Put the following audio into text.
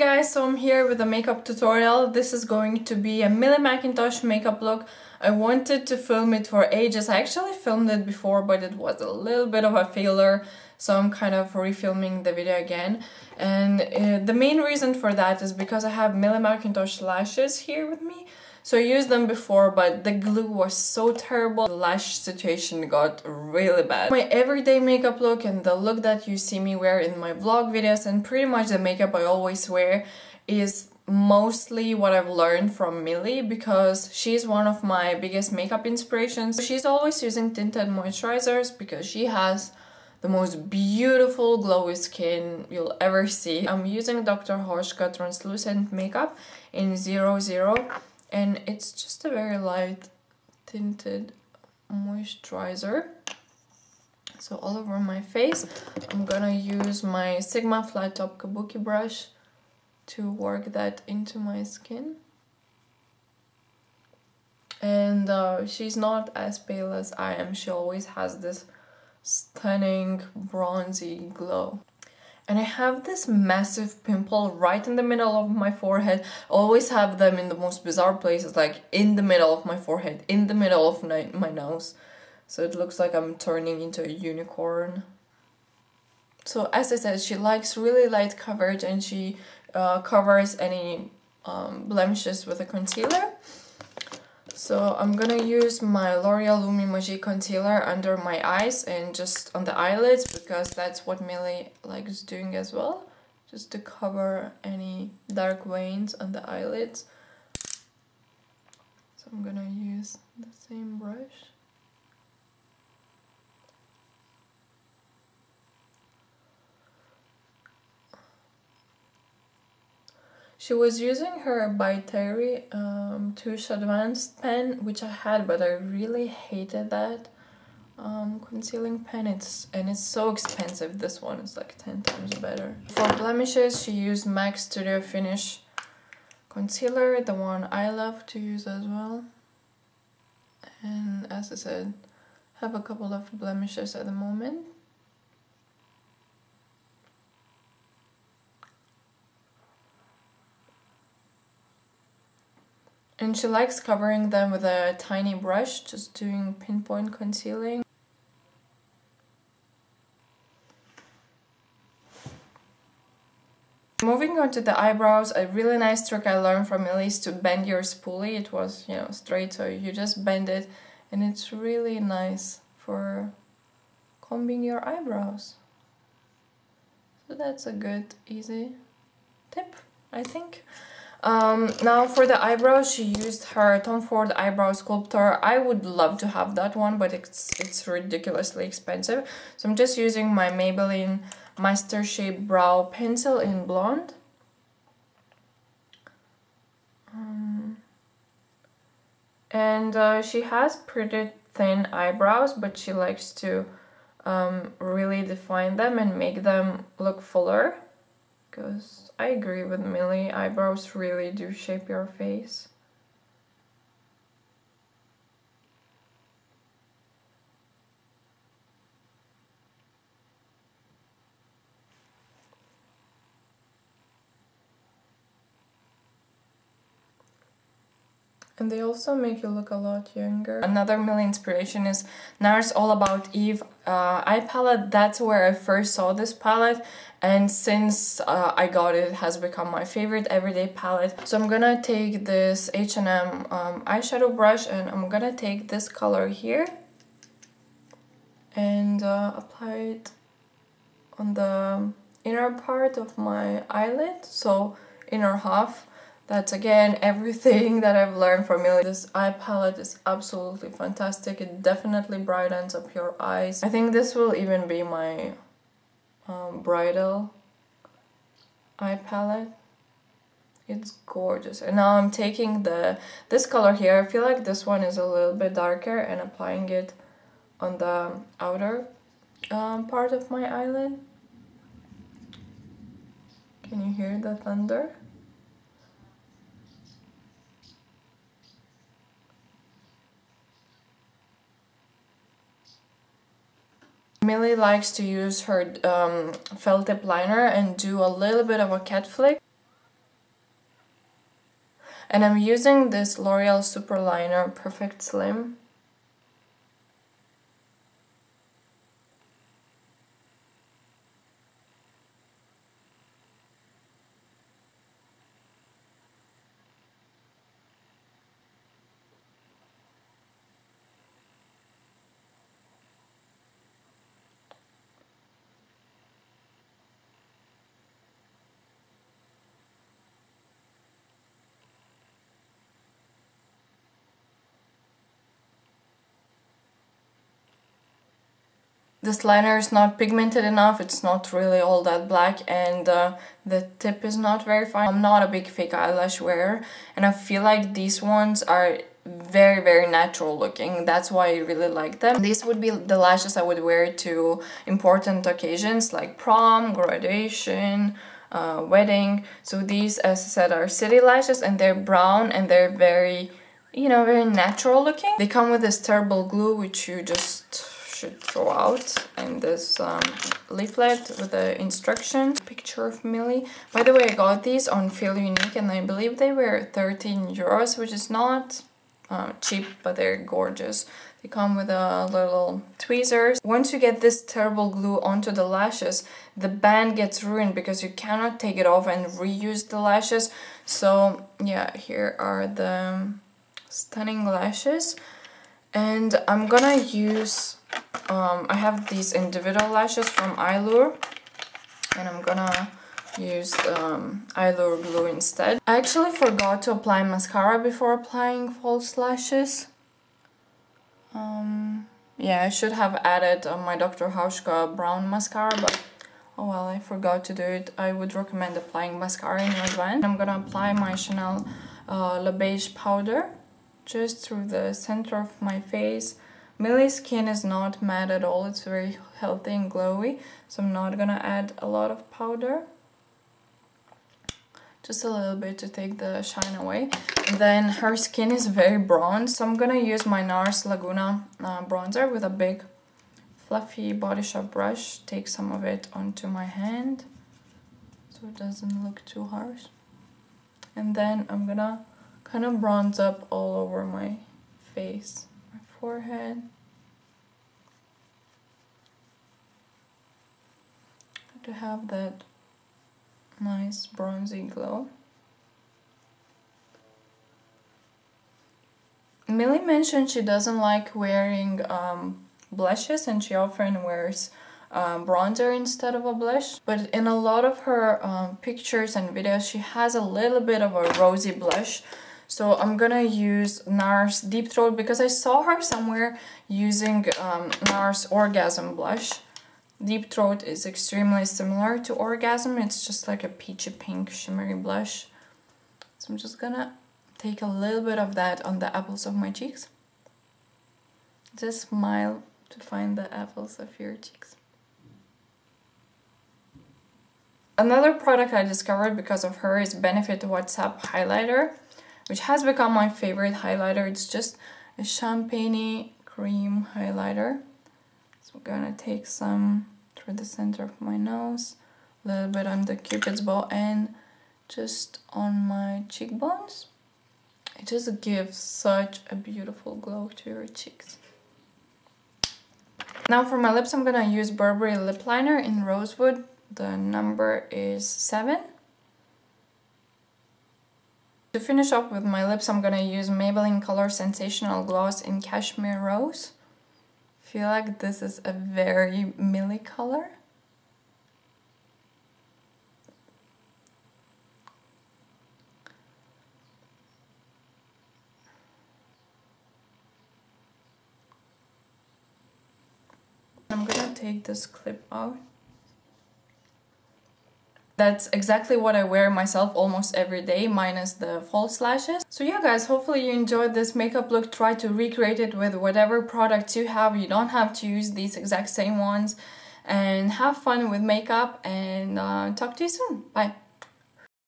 guys, so I'm here with a makeup tutorial. This is going to be a Millie Mackintosh makeup look. I wanted to film it for ages. I actually filmed it before, but it was a little bit of a failure, so I'm kind of refilming the video again. And the main reason for that is because I have Millie Mackintosh lashes here with me. So I used them before, but the glue was so terrible. The lash situation got really bad. My everyday makeup look and the look that you see me wear in my vlog videos and pretty much the makeup I always wear is mostly what I've learned from Millie, because she's one of my biggest makeup inspirations. She's always using tinted moisturizers because she has the most beautiful glowy skin you'll ever see. I'm using Dr.Hauschka translucent makeup in 00. And it's just a very light tinted moisturizer. So all over my face, I'm gonna use my Sigma flat top kabuki brush to work that into my skin. And she's not as pale as I am. She always has this stunning bronzy glow. And I have this massive pimple right in the middle of my forehead. I always have them in the most bizarre places, like in the middle of my forehead, in the middle of my nose. So it looks like I'm turning into a unicorn. So as I said, she likes really light coverage, and she covers any blemishes with a concealer. So I'm gonna use my Loreal Lumi Magique concealer under my eyes and just on the eyelids, because that's what Millie likes doing as well, just to cover any dark veins on the eyelids. So I'm gonna use the same brush. She was using her by Terry Touche Advanced pen, which I had, but I really hated that concealing pen. It's so expensive. This one is like 10 times better. For blemishes, she used MAC Studio Finish concealer, the one I love to use as well. And as I said, have a couple of blemishes at the moment. And she likes covering them with a tiny brush, just doing pinpoint concealing. Moving on to the eyebrows, a really nice trick I learned from Millie is to bend your spoolie. It was, you know, straight, so you just bend it, and it's really nice for combing your eyebrows. So that's a good, easy tip, I think. Now for the eyebrows, she used her Tom Ford eyebrow sculptor. I would love to have that one, but it's ridiculously expensive. So I'm just using my Maybelline Master Shape Brow Pencil in blonde. And she has pretty thin eyebrows, but she likes to really define them and make them look fuller. Because I agree with Millie, eyebrows really do shape your face. And they also make you look a lot younger. Another Millie inspiration is Nars All About Eve eye palette. That's where I first saw this palette, and since I got it, it has become my favorite everyday palette. So I'm gonna take this H&M eyeshadow brush, and I'm gonna take this color here and apply it on the inner part of my eyelid, so inner half. That's again everything that I've learned from Millie. This eye palette is absolutely fantastic. It definitely brightens up your eyes. I think this will even be my bridal eye palette. It's gorgeous. And now I'm taking this color here. I feel like this one is a little bit darker, and applying it on the outer part of my eyelid. Can you hear the thunder? Millie likes to use her felt tip liner and do a little bit of a cat flick. And I'm using this L'Oreal Super Liner Perfect Slim. This liner is not pigmented enough, it's not really all that black, and the tip is not very fine. I'm not a big fake eyelash wearer, and I feel like these ones are very natural looking. That's why I really like them. These would be the lashes I would wear to important occasions like prom, graduation, wedding. So these, as I said, are city lashes, and they're brown and they're very, you know, very natural looking. They come with this terrible glue which you just should throw out, and this leaflet with the instruction picture of Millie. By the way, I got these on Feel Unique, and I believe they were 13 euros, which is not cheap, but they're gorgeous. They come with a little tweezers. Once you get this terrible glue onto the lashes, the band gets ruined because you cannot take it off and reuse the lashes. So yeah, here are the stunning lashes, and I'm gonna use I have these individual lashes from Eyelure, and I'm gonna use Eyelure glue instead. I actually forgot to apply mascara before applying false lashes. Yeah, I should have added my Dr.Hauschka brown mascara, but oh well, I forgot to do it. I would recommend applying mascara in advance. I'm gonna apply my Chanel Les Beiges powder just through the center of my face. Millie's skin is not matte at all, it's very healthy and glowy, so I'm not gonna add a lot of powder. Just a little bit to take the shine away. And then her skin is very bronzed, so I'm gonna use my Nars Laguna bronzer with a big fluffy Body Shop brush. Take some of it onto my hand so it doesn't look too harsh. And then I'm gonna kind of bronze up all over my face. Forehead. To have that nice bronzy glow. Millie mentioned she doesn't like wearing blushes, and she often wears bronzer instead of a blush, but in a lot of her pictures and videos she has a little bit of a rosy blush. So I'm gonna use Nars Deep Throat because I saw her somewhere using Nars Orgasm blush. Deep Throat is extremely similar to Orgasm, it's just like a peachy pink shimmery blush. So I'm just gonna take a little bit of that on the apples of my cheeks. Just smile to find the apples of your cheeks. Another product I discovered because of her is Benefit WhatsApp highlighter, which has become my favorite highlighter. It's just a champagne cream highlighter. So I'm gonna take some through the center of my nose, a little bit on the Cupid's bow, and just on my cheekbones. It just gives such a beautiful glow to your cheeks. Now for my lips, I'm gonna use Burberry lip liner in Rosewood. The number is 7. To finish up with my lips, I'm gonna use Maybelline Color Sensational Gloss in Cashmere Rose. I feel like this is a very Millie color. I'm gonna take this clip out. That's exactly what I wear myself almost every day, minus the false lashes. So yeah guys, hopefully you enjoyed this makeup look. Try to recreate it with whatever products you have. You don't have to use these exact same ones. And have fun with makeup, and talk to you soon. Bye.